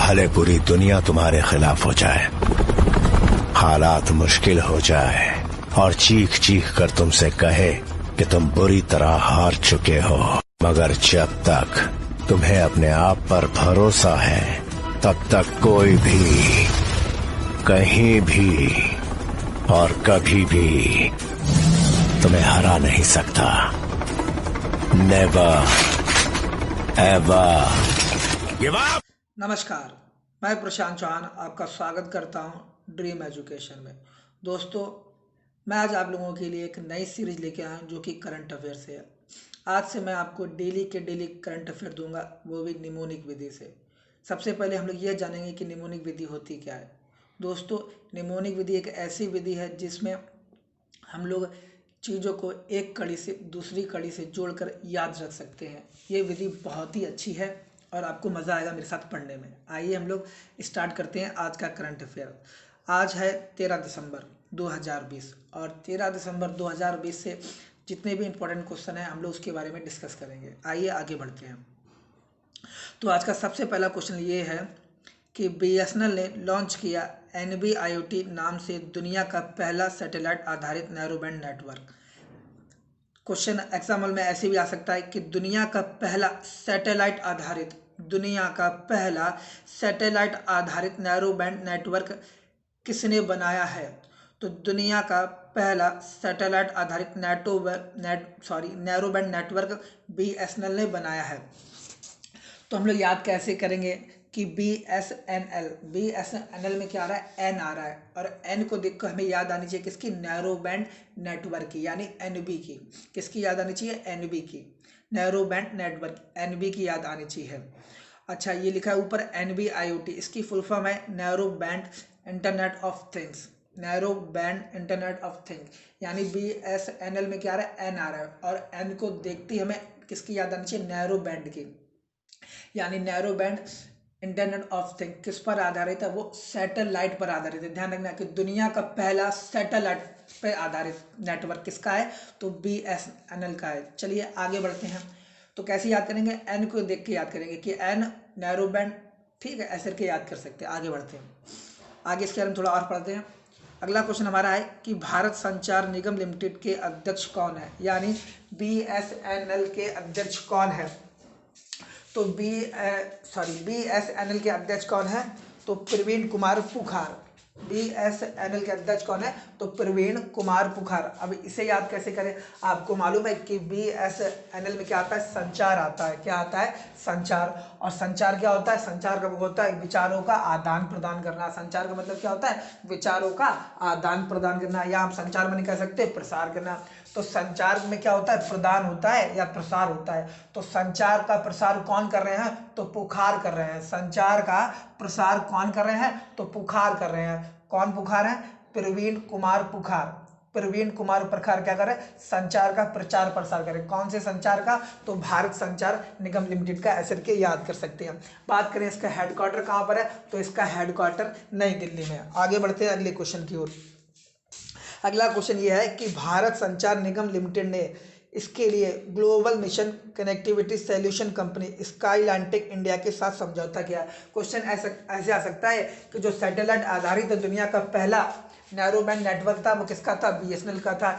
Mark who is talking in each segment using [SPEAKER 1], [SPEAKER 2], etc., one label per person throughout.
[SPEAKER 1] भले पूरी दुनिया तुम्हारे खिलाफ हो जाए, हालात मुश्किल हो जाए और चीख चीख कर तुमसे कहे कि तुम बुरी तरह हार चुके हो, मगर जब तक तुम्हें अपने आप पर भरोसा है तब तक कोई भी कहीं भी और कभी भी तुम्हें हरा नहीं सकता। Never ever give up.
[SPEAKER 2] नमस्कार, मैं प्रशांत चौहान आपका स्वागत करता हूं ड्रीम एजुकेशन में। दोस्तों, मैं आज आप लोगों के लिए एक नई सीरीज लेके आया हूं जो कि करंट अफेयर से है। आज से मैं आपको डेली के डेली करंट अफेयर दूंगा, वो भी निमोनिक विधि से। सबसे पहले हम लोग ये जानेंगे कि निमोनिक विधि होती क्या है। दोस्तों, निमोनिक विधि एक ऐसी विधि है जिसमें हम लोग चीज़ों को एक कड़ी से दूसरी कड़ी से जोड़कर याद रख सकते हैं। ये विधि बहुत ही अच्छी है और आपको मज़ा आएगा मेरे साथ पढ़ने में। आइए हम लोग स्टार्ट करते हैं आज का करंट अफेयर। आज है 13 दिसंबर 2020 और 13 दिसंबर 2020 से जितने भी इंपॉर्टेंट क्वेश्चन हैं हम लोग उसके बारे में डिस्कस करेंगे। आइए आगे बढ़ते हैं। तो आज का सबसे पहला क्वेश्चन ये है कि BSNL ने लॉन्च किया NB-IoT नाम से दुनिया का पहला सैटेलाइट आधारित narrow band network. Question exam में ऐसे भी आ सकता है कि दुनिया का पहला सैटेलाइट आधारित नैरो बैंड नेटवर्क किसने बनाया है। तो दुनिया का पहला सैटेलाइट आधारित नैरो बैंड नेटवर्क BSNL ने बनाया है। तो हम लोग याद कैसे करेंगे कि BSNL में क्या आ रहा है, N आ रहा है, और N को देखकर हमें याद आनी चाहिए किसकी, नैरो बैंड नेटवर्क की, यानी NB की। किसकी याद आनी चाहिए, NB की, नैरो बैंड नेटवर्क NB की याद आनी चाहिए। अच्छा, ये लिखा है ऊपर NB-IoT, इसकी फुल फॉर्म है narrow band internet of things. Narrow band internet of thing, यानी BSNL में क्या आ रहा है, N आ रहा है, और N को देखते ही हमें किसकी याद आनी चाहिए, नैरो बैंड की, यानी narrow band internet of thing. किस पर आधारित है, वो सैटेलाइट पर आधारित है। ध्यान रखना कि दुनिया का पहला सैटेलाइट पर आधारित नेटवर्क किसका है, तो BSNL का है। चलिए आगे बढ़ते हैं। तो कैसे याद करेंगे, N को देख के याद करेंगे कि N नैरो बैंड, ठीक है, ऐसे करके याद कर सकते हैं। आगे बढ़ते हैं, आगे इसके बारे में थोड़ा और पढ़ते हैं। अगला क्वेश्चन हमारा है कि भारत संचार निगम लिमिटेड के अध्यक्ष कौन है, यानी BSNL के अध्यक्ष कौन है। तो BSNL के अध्यक्ष कौन है, तो प्रवीण कुमार पुखार। BSNL के अध्यक्ष कौन है, तो प्रवीण कुमार पुखार। अब इसे याद कैसे करें, आपको मालूम है कि BSNL में क्या आता है, संचार आता है। क्या आता है, संचार। और संचार क्या होता है, संचार का होता है विचारों का आदान प्रदान करना। संचार का मतलब क्या होता है, विचारों का आदान प्रदान करना, या आप संचार में नहीं कह सकते प्रसार करना। तो संचार में क्या होता है, प्रदान होता है या प्रसार होता है। तो संचार का प्रसार कौन कर रहे हैं, तो पुखार कर रहे हैं। संचार का प्रसार कौन कर रहे हैं, तो पुखार कर रहे हैं। कौन पुखार है, प्रवीण कुमार पुखार। प्रवीण कुमार पुखार क्या कर रहे हैं, संचार का प्रचार प्रसार करें। कौन से संचार का, तो भारत संचार निगम लिमिटेड का, ऐसे करके याद कर सकते हैं। बात करें इसका हेडक्वार्टर कहाँ पर है, तो इसका हेडक्वार्टर नई दिल्ली में है। आगे बढ़ते हैं अगले क्वेश्चन की ओर। अगला क्वेश्चन ये है कि भारत संचार निगम लिमिटेड ने इसके लिए global mission connectivity solution company Skylantic India के साथ समझौता किया। क्वेश्चन ऐसे आ सकता है कि जो सैटेलाइट आधारित दुनिया का पहला नैरो बैंड नेटवर्क था वो किसका था, BSNL का था।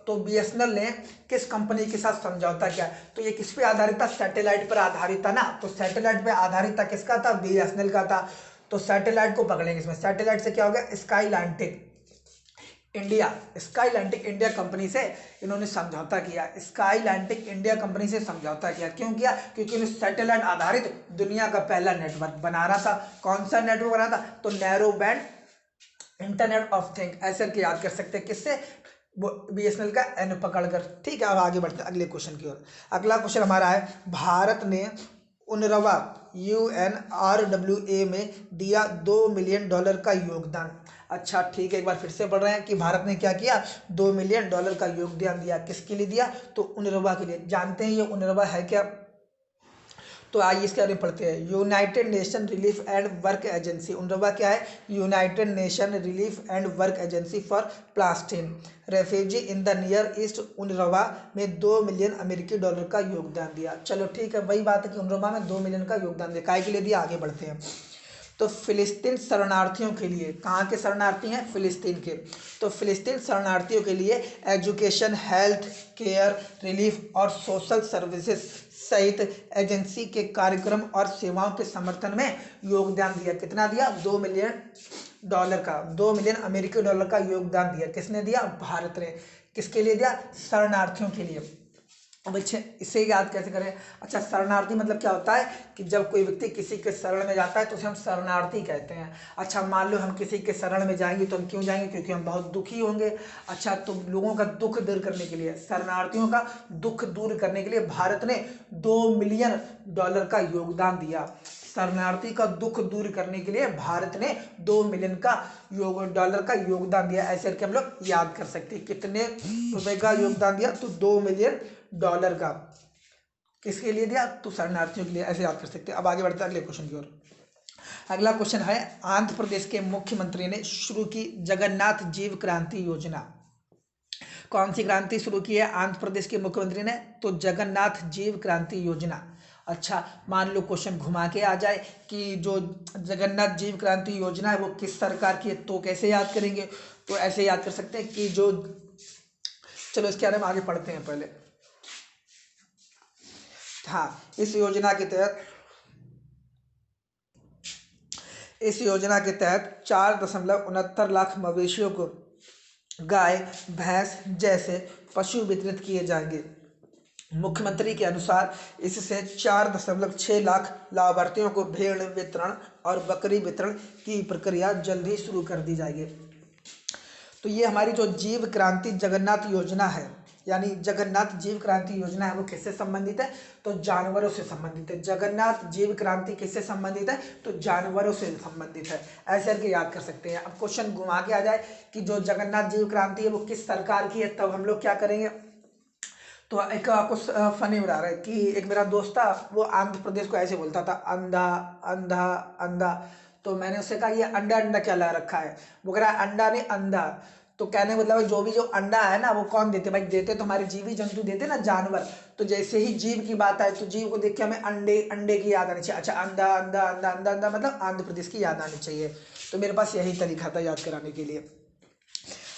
[SPEAKER 2] तो BSNL ने किस कंपनी के साथ समझौता किया, तो ये किस पे आधारित था, सैटेलाइट पर आधारित था ना। तो सैटेलाइट पे आधारित था, किसका था, BSNL का था। तो सैटेलाइट को पकड़ेंगे इसमें। सैटेलाइट से क्या हो गया, स्काईलैंटिक इंडिया कंपनी से इन्होंने समझौता किया। स्काईलैंटिक इंडिया कंपनी से समझौता किया, क्यों किया, क्योंकि इन्हें सैटेलाइट आधारित दुनिया का पहला नेटवर्क बना रहा था। कौन सा नेटवर्क बना था, तो narrow band internet of thing, ऐसे करके याद कर सकते हैं। किससे, BSNL का N पकड़कर। ठीक है, अब आगे बढ़ते हैं अगले क्वेश्चन की ओर। अगला क्वेश्चन हमारा है, भारत ने UNRWA UNRWA में दिया $2 मिलियन का योगदान। अच्छा ठीक है, एक बार फिर से पढ़ रहे हैं कि भारत ने क्या किया, $2 मिलियन का योगदान दिया। किसके लिए दिया, तो UNRWA के लिए। जानते हैं ये UNRWA है क्या, तो आइए इसके बारे में पढ़ते हैं। United Nation Relief and Work Agency. UNRWA क्या है, United Nation Relief and Work Agency for Palestine refugee in the Near East. UNRWA में $2 मिलियन का योगदान दिया। चलो ठीक है, वही बात है कि UNRWA में $2 मिलियन का योगदान दिया। काय के लिए दिया, आगे बढ़ते हैं। तो फिलिस्तीन शरणार्थियों के लिए, कहाँ के शरणार्थी हैं? फिलिस्तीन के। तो फिलिस्तीन शरणार्थियों के लिए एजुकेशन, हेल्थ केयर, रिलीफ और सोशल सर्विसेज सहित एजेंसी के कार्यक्रम और सेवाओं के समर्थन में योगदान दिया। कितना दिया? $2 मिलियन का, $2 मिलियन अमेरिकी डॉलर का योगदान दिया। किसने दिया? भारत ने। किसके लिए दिया? शरणार्थियों के लिए। अब अच्छा इसे याद कैसे करें? अच्छा, शरणार्थी मतलब क्या होता है कि जब कोई व्यक्ति किसी के शरण में जाता है तो उसे हम शरणार्थी कहते हैं। अच्छा, मान लो हम किसी के शरण में जाएंगे तो हम क्यों जाएंगे? क्योंकि हम बहुत दुखी होंगे। अच्छा, तो लोगों का दुख दूर करने के लिए, शरणार्थियों का दुख दूर करने के लिए भारत ने $2 मिलियन का योगदान दिया। शरणार्थी का दुख दूर करने के लिए भारत ने $2 मिलियन डॉलर का योगदान दिया। ऐसे करके हम लोग याद कर सकते हैं। कितने रुपए का योगदान दिया? तो $2 मिलियन का। किसके लिए दिया? तो शरणार्थियों के लिए। ऐसे याद कर सकते हैं। अब आगे बढ़ते हैं अगले क्वेश्चन की ओर। अगला क्वेश्चन है, आंध्र प्रदेश के मुख्यमंत्री ने शुरू की जगन्नाथ जीव क्रांति योजना। कौन सी क्रांति शुरू की है आंध्र प्रदेश के मुख्यमंत्री ने? तो जगन्नाथ जीव क्रांति योजना। अच्छा, मान लो क्वेश्चन घुमा के आ जाए कि जो जगन्नाथ जीव क्रांति योजना है वो किस सरकार की है, तो कैसे याद करेंगे? तो ऐसे याद कर सकते हैं कि जो, चलो इसके बारे में आगे पढ़ते हैं पहले। हाँ, इस योजना के तहत 4.69 लाख मवेशियों को गाय, भैंस जैसे पशु वितरित किए जाएंगे। मुख्यमंत्री के अनुसार इससे 4.6 लाख लाभार्थियों को भेड़ वितरण और बकरी वितरण की प्रक्रिया जल्द ही शुरू कर दी जाएगी। तो ये हमारी जो जीव क्रांति जगन्नाथ योजना है, यानी जगन्नाथ जीव क्रांति योजना है, वो किससे संबंधित है? तो जानवरों से संबंधित है। जगन्नाथ जीव क्रांति किससे संबंधित है? तो जानवरों से संबंधित है। ऐसे करके याद कर सकते हैं। अब क्वेश्चन घुमा के आ जाए कि जो जगन्नाथ जीव क्रांति है वो किस सरकार की है, तब हम लोग क्या करेंगे? तो एक आपको फनी बता रहा है कि एक मेरा दोस्त था, वो आंध्र प्रदेश को ऐसे बोलता था, अंधा अंधा अंधा। तो मैंने उससे कहा ये अंडा अंडा क्या ला रखा है? वो कह रहा है अंडा नहीं अंधा। तो कहने मतलब है जो भी जो अंडा है ना वो कौन देते? भाई देते तो हमारे जीवी जंतु देते ना, जानवर। तो जैसे ही जीव की बात आए तो जीव को देख के हमें अंडे की याद आनी चाहिए। अच्छा, अंधा अंधा अंधा अंधा अंधा मतलब आंध्र प्रदेश की याद आनी चाहिए। तो मेरे पास यही तरीका था याद कराने के लिए।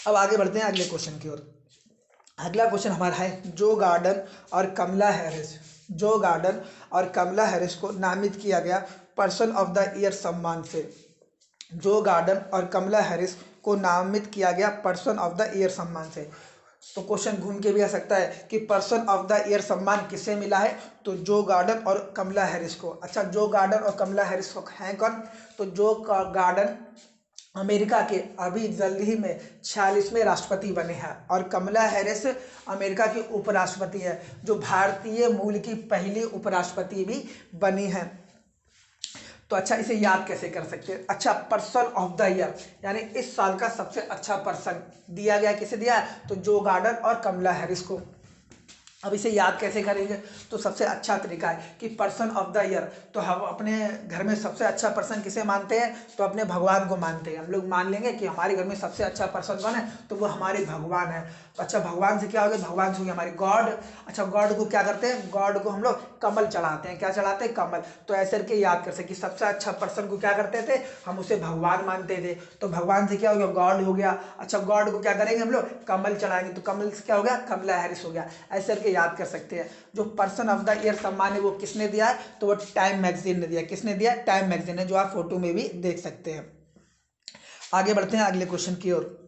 [SPEAKER 2] अब आगे बढ़ते हैं अगले क्वेश्चन की ओर। अगला क्वेश्चन हमारा है, जो गार्डन और कमला हैरिस को नामित किया गया पर्सन ऑफ द ईयर सम्मान से। जो गार्डन और कमला हैरिस को नामित किया गया पर्सन ऑफ द ईयर सम्मान से। तो क्वेश्चन घूम के भी आ सकता है कि पर्सन ऑफ द ईयर सम्मान किसे मिला है? तो जो गार्डन और कमला हैरिस को। अच्छा, जो गार्डन और कमला हैरिस को हैं कौन? तो जो गार्डन अमेरिका के अभी जल्द ही में 46वें राष्ट्रपति बने हैं और कमला हैरिस अमेरिका की उपराष्ट्रपति है, जो भारतीय मूल की पहली उपराष्ट्रपति भी बनी है। तो अच्छा, इसे याद कैसे कर सकते हैं? अच्छा, पर्सन ऑफ द ईयर यानी इस साल का सबसे अच्छा पर्सन दिया गया। किसे दिया? तो जो गार्डन और कमला हैरिस को। अब इसे याद कैसे करेंगे? तो सबसे अच्छा तरीका है कि पर्सन ऑफ द ईयर, तो हम अपने घर में सबसे अच्छा पर्सन किसे मानते हैं? तो अपने भगवान को मानते हैं। हम लोग मान लेंगे कि हमारे घर में सबसे अच्छा पर्सन कौन है? तो वो हमारे भगवान है। तो अच्छा, भगवान से क्या हो गया? भगवान से हो गया हमारे गॉड। अच्छा, गॉड को क्या करते हैं? गॉड को हम लोग कमल चढ़ाते हैं। क्या चढ़ाते हैं? कमल। तो ऐसे करके याद कर सकते सबसे अच्छा पर्सन को क्या करते थे? हम उसे भगवान मानते थे। तो भगवान से क्या हो गया? गॉड हो गया। अच्छा, गॉड को क्या करेंगे हम लोग? कमल चढ़ाएंगे। तो कमल से क्या हो गया? कमला हैरिस हो गया। ऐसे करके याद कर सकते हैं। जो पर्सन ऑफ द ईयर सम्मान है वो किसने दिया है? तो वो टाइम मैगजीन ने दिया। किसने दिया? टाइम मैगजीन ने, जो आप फोटो में भी देख सकते हैं। आगे बढ़ते हैं अगले क्वेश्चन की ओर।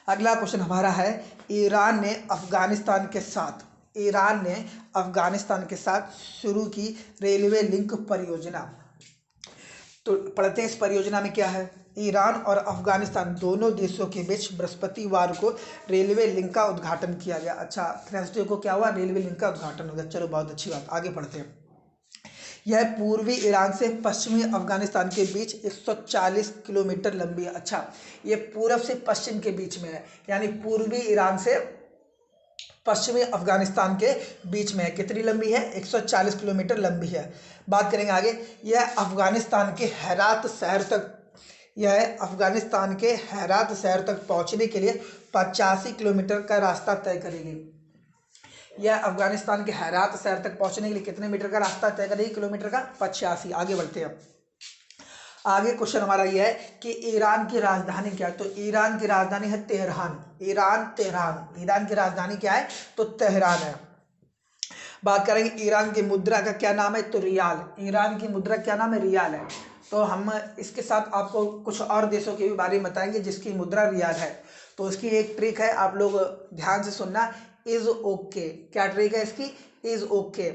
[SPEAKER 2] अगला क्वेश्चन हमारा है, ईरान ने अफगानिस्तान के साथ शुरू की रेलवे लिंक परियोजना। तो पढ़ते हैं इस परियोजना में क्या है। ईरान और अफगानिस्तान दोनों देशों के बीच बृहस्पतिवार को रेलवे लिंक का उद्घाटन किया गया। अच्छा, थर्सडे को क्या हुआ? रेलवे लिंक का उद्घाटन हो गया। चलो, बहुत अच्छी बात। आगे पढ़ते हैं। यह पूर्वी ईरान से पश्चिमी अफगानिस्तान के बीच 140 किलोमीटर लंबी है। अच्छा, ये पूर्व से पश्चिम के बीच में है, यानी पूर्वी ईरान से पश्चिमी अफगानिस्तान के बीच में है। कितनी लंबी है? 140 किलोमीटर लंबी है। बात करेंगे आगे। यह अफगानिस्तान के हेरात शहर तक पहुंचने के लिए 85 किलोमीटर का रास्ता तय करेगी। यह अफगानिस्तान के हेरात शहर तक पहुंचने के लिए कितने मीटर का रास्ता तय करेगी? किलोमीटर का 85। आगे बढ़ते हैं। आगे क्वेश्चन हमारा ये है कि ईरान की राजधानी क्या है। तो ईरान की राजधानी है तेहरान। तेहरान। ईरान की राजधानी क्या है? तो तेहरान है। बात करेंगे ईरान की मुद्रा का क्या नाम है? तो रियाल। ईरान की मुद्रा क्या नाम है? रियाल है। तो हम इसके साथ आपको कुछ और देशों के भी बारे में बताएंगे जिसकी मुद्रा रियाल है। तो उसकी एक ट्रिक है, आप लोग ध्यान से सुनना, इज ओके। क्या ट्रिक है इसकी? Is okay.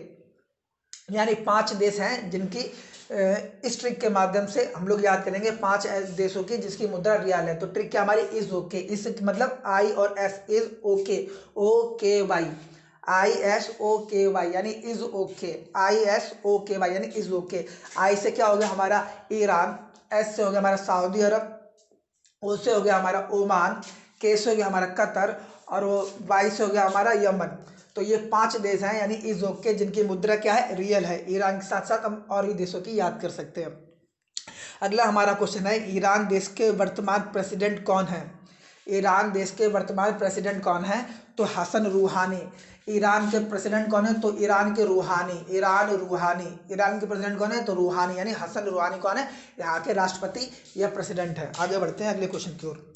[SPEAKER 2] यानी 5 देश हैं जिनकी इस ट्रिक के माध्यम से हम लोग याद करेंगे, 5 देशों की जिसकी मुद्रा रियाल है। तो ट्रिक क्या हमारी? Is okay. इस मतलब आई और S, is okay, okay Y, ISOKY यानी इज ओके। ISOKY यानी इज ओके। आई से क्या हो गया हमारा? ईरान। एस से हो गया हमारा सऊदी अरब। ओ से हो गया हमारा ओमान। के से हो गया हमारा कतर। और वो वाई से हो गया हमारा यमन। तो ये 5 देश हैं यानी इज ओके, जिनकी मुद्रा क्या है? रियल है। ईरान के साथ साथ हम और भी देशों की याद कर सकते हैं। अगला हमारा क्वेश्चन है, ईरान देश के वर्तमान प्रेसिडेंट कौन है? ईरान देश के वर्तमान प्रेसिडेंट कौन है? तो हसन रूहानी। ईरान के प्रेसिडेंट कौन है? तो ईरान के रूहानी। ईरान के प्रेसिडेंट कौन है? तो रूहानी यानी हसन रूहानी कौन है? यहाँ के राष्ट्रपति या प्रेसिडेंट है। आगे बढ़ते हैं अगले क्वेश्चन की ओर।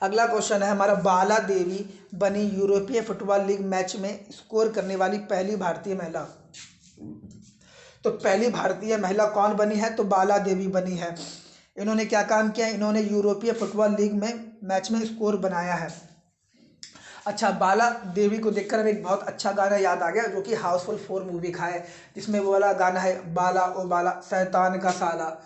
[SPEAKER 2] अगला क्वेश्चन है हमारा, बाला देवी बनी यूरोपीय फुटबॉल लीग मैच में स्कोर करने वाली पहली भारतीय महिला। तो पहली भारतीय महिला कौन बनी है? तो बाला देवी बनी है। इन्होंने क्या काम किया? इन्होंने यूरोपीय फुटबॉल लीग में मैच में स्कोर बनाया है। अच्छा, बाला देवी को देखकर हमें एक बहुत अच्छा गाना याद आ गया जो कि हाउसफुल 4 मूवी का है, जिसमें वो वाला गाना है, बाला ओ बाला शैतान का साला।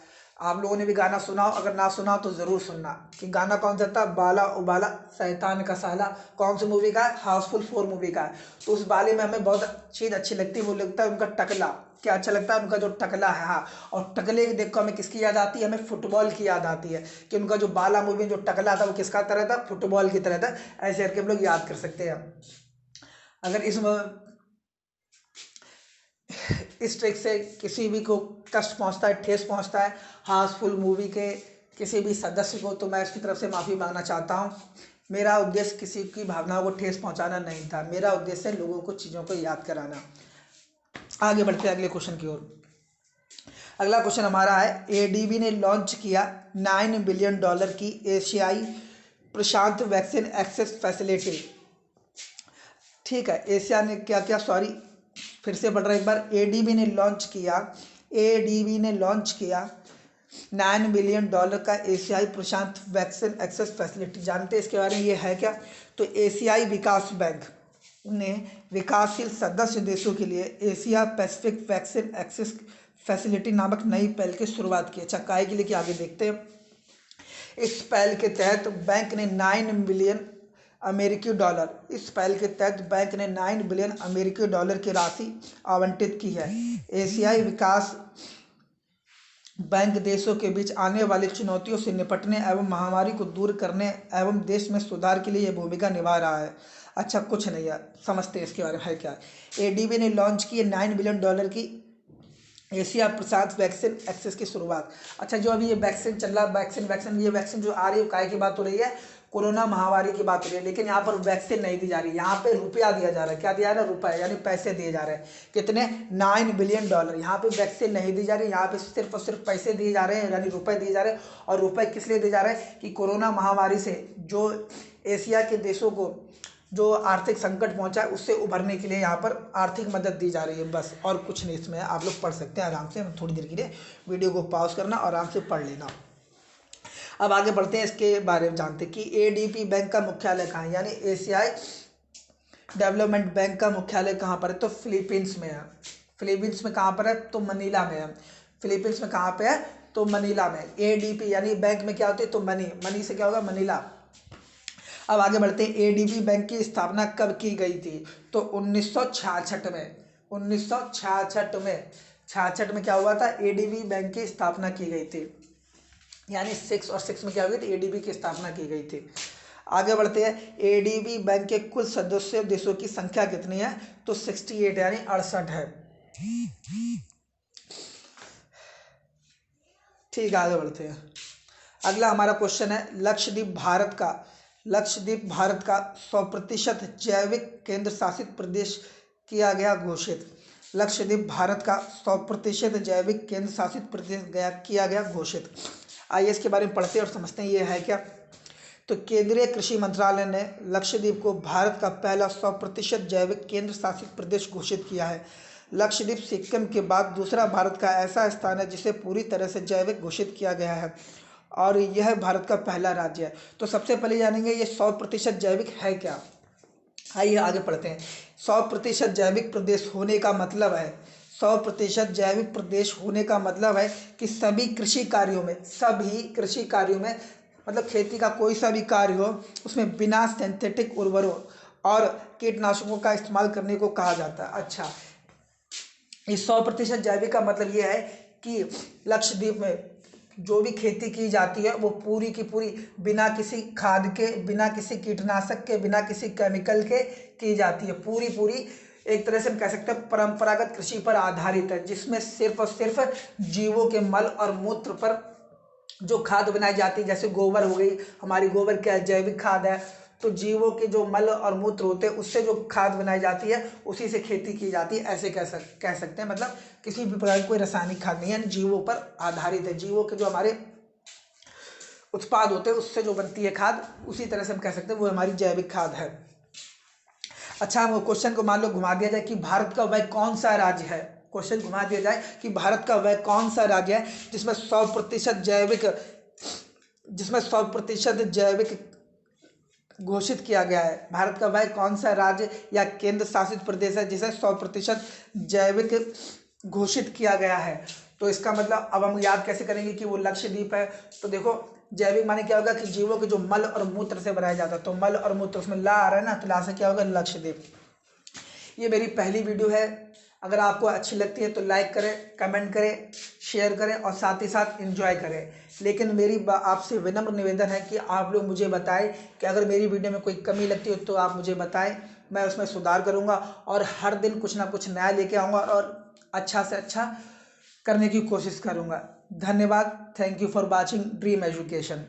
[SPEAKER 2] आप लोगों ने भी गाना सुनाओ, अगर ना सुना तो ज़रूर सुनना कि गाना कौन सा था? बाला ओ बाला शैतान का साला। कौन सी मूवी का है? हाउसफुल 4 मूवी का है। तो उस बाले में हमें बहुत चीज़ अच्छी लगती है, वो लगता है उनका टकला। क्या अच्छा लगता है? उनका जो टकला है। हाँ, और टकले देख कर हमें किसकी याद आती है? हमें फुटबॉल की याद आती है कि उनका जो बाला मूवी में जो टकला था वो किसका तरह था? फुटबॉल की तरह था। ऐसे करके हम लोग याद कर सकते हैं। अगर इस ट्रिक से किसी भी को कष्ट पहुंचता है, ठेस पहुंचता है हाउसफुल मूवी के किसी भी सदस्य को, तो मैं इसकी तरफ से माफ़ी मांगना चाहता हूं। मेरा उद्देश्य किसी की भावनाओं को ठेस पहुंचाना नहीं था, मेरा उद्देश्य है लोगों को चीज़ों को याद कराना। आगे बढ़ते हैं अगले क्वेश्चन की ओर। अगला क्वेश्चन हमारा है, ADB ने लॉन्च किया $9 बिलियन की एशियाई प्रशांत वैक्सीन एक्सेस फैसिलिटी। ठीक है, एशिया ने क्या क्या, सॉरी फिर से पढ़ रहा एक बार। ADB ने लॉन्च किया $9 बिलियन का एशियाई प्रशांत वैक्सीन एक्सेस फैसिलिटी। जानते हैं इसके बारे में? ये है क्या? तो एशियाई विकास बैंक ने विकासशील सदस्य देशों के लिए Asia Pacific vaccine access facility नामक नई पहल की शुरुआत की। अच्छा, काहे के लिए? कि आगे देखते हैं। इस पहल के तहत बैंक ने $9 बिलियन इस पहल के तहत बैंक ने $9 बिलियन की राशि आवंटित की है। एशियाई विकास बैंक देशों के बीच आने वाली चुनौतियों से निपटने एवं महामारी को दूर करने एवं देश में सुधार के लिए यह भूमिका निभा रहा है। अच्छा, कुछ नहीं है, समझते हैं इसके बारे में है क्या। ADB ने लॉन्च की $9 बिलियन की एशिया प्रशांत वैक्सीन एक्सेस की शुरुआत। अच्छा, जो अभी ये वैक्सीन चल रहा है, ये वैक्सीन जो आ रही है, काय की बात हो रही है? कोरोना महामारी की बात हो रही है। लेकिन यहाँ पर वैक्सीन नहीं दी जा रही, यहाँ पे रुपया दिया जा रहा है। क्या दिया जा रहा है? रुपया, यानी पैसे दिए जा रहे हैं। कितने? $9 बिलियन। यहाँ पे वैक्सीन नहीं दी जा रही, यहाँ पे सिर्फ और सिर्फ पैसे दिए जा रहे हैं, यानी रुपए दिए जा रहे हैं। और रुपए किस लिए दिए जा रहे हैं? कि कोरोना महामारी से जो एशिया के देशों को जो आर्थिक संकट पहुंचा है उससे उभरने के लिए यहाँ पर आर्थिक मदद दी जा रही है, बस। और कुछ नहीं इसमें। आप लोग पढ़ सकते हैं आराम से, थोड़ी देर के लिए वीडियो को पॉज करना और आराम से पढ़ लेना। अब आगे बढ़ते हैं, इसके बारे में जानते हैं कि ADB बैंक का मुख्यालय कहाँ है, यानी एशियाई डेवलपमेंट बैंक का मुख्यालय कहाँ पर है? तो फिलीपींस में है। फिलीपींस में कहाँ पर है? तो मनीला में है। फिलीपींस में कहाँ पे है? तो मनीला में। ADB यानी बैंक में क्या होती है? तो मनी से क्या होगा? मनीला। अब आगे बढ़ते हैं, ADB बैंक की स्थापना कब की गई थी? तो 1966 में। 1966 में क्या हुआ था? ADB बैंक की स्थापना की गई थी, यानी 6 में क्या हुई थी? ADB की स्थापना की गई थी। आगे बढ़ते हैं, ADB बैंक के कुल सदस्य देशों की संख्या कितनी है? तो 68 यानी 68 है। ठीक है, आगे बढ़ते हैं। अगला हमारा क्वेश्चन है, लक्षद्वीप भारत का 100% जैविक केंद्र शासित प्रदेश किया गया घोषित। लक्षद्वीप भारत का 100% जैविक केंद्र शासित प्रदेश किया गया घोषित। आइए इसके बारे में पढ़ते हैं और समझते हैं ये है क्या। तो केंद्रीय कृषि मंत्रालय ने लक्षद्वीप को भारत का पहला 100% जैविक केंद्र शासित प्रदेश घोषित किया है। लक्षद्वीप सिक्किम के बाद दूसरा भारत का ऐसा स्थान है जिसे पूरी तरह से जैविक घोषित किया गया है और यह भारत का पहला राज्य है। तो सबसे पहले जानेंगे ये 100% जैविक है क्या। आइए आगे पढ़ते हैं। 100% जैविक प्रदेश होने का मतलब है 100% जैविक प्रदेश होने का मतलब है कि सभी कृषि कार्यों में मतलब खेती का कोई सा भी कार्य हो उसमें बिना सिंथेटिक उर्वरकों और कीटनाशकों का इस्तेमाल करने को कहा जाता है। अच्छा, इस 100% जैविक का मतलब ये है कि लक्षद्वीप में जो भी खेती की जाती है वो पूरी की पूरी बिना किसी खाद के, बिना किसी कीटनाशक के, बिना किसी केमिकल के की जाती है। पूरी एक तरह से हम कह सकते हैं परंपरागत कृषि पर आधारित है, जिसमें सिर्फ और सिर्फ जीवों के मल और मूत्र पर जो खाद बनाई जाती है, जैसे गोबर हो गई, हमारी गोबर क्या है, जैविक खाद है। तो जीवों के जो मल और मूत्र होते हैं उससे जो खाद बनाई जाती है उसी से खेती की जाती है, ऐसे कह सकते हैं। मतलब किसी भी प्रकार की कोई रासायनिक खाद नहीं है, जीवों पर आधारित है। जीवों के जो हमारे उत्पाद होते हैं उससे जो बनती है खाद, उसी तरह से हम कह सकते हैं वो हमारी जैविक खाद है। अच्छा, हम क्वेश्चन को मान लो घुमा दिया जाए कि भारत का वह कौन सा राज्य है। क्वेश्चन घुमा दिया जाए कि भारत का वह कौन सा राज्य है जिसमें 100% जैविक घोषित किया गया है। भारत का वह कौन सा राज्य या केंद्र शासित प्रदेश है जिसे 100% जैविक घोषित किया गया है। तो इसका मतलब अब हम याद कैसे करेंगे कि वो लक्षद्वीप है। तो देखो, जैविक माने क्या होगा कि जीवों के जो मल और मूत्र से बनाया जाता है, तो मल और मूत्र उसमें ला आ रहा है ना, तो ला से क्या होगा, लक्षद्वीप। ये मेरी पहली वीडियो है। अगर आपको अच्छी लगती है तो लाइक करें, कमेंट करें, शेयर करें और साथ ही साथ एंजॉय करें। लेकिन मेरी आपसे विनम्र निवेदन है कि आप लोग मुझे बताएं कि अगर मेरी वीडियो में कोई कमी लगती हो तो आप मुझे बताएं, मैं उसमें सुधार करूंगा और हर दिन कुछ ना कुछ नया लेके आऊँगा और अच्छा से अच्छा करने की कोशिश करूँगा। धन्यवाद। Thank you for watching dream education.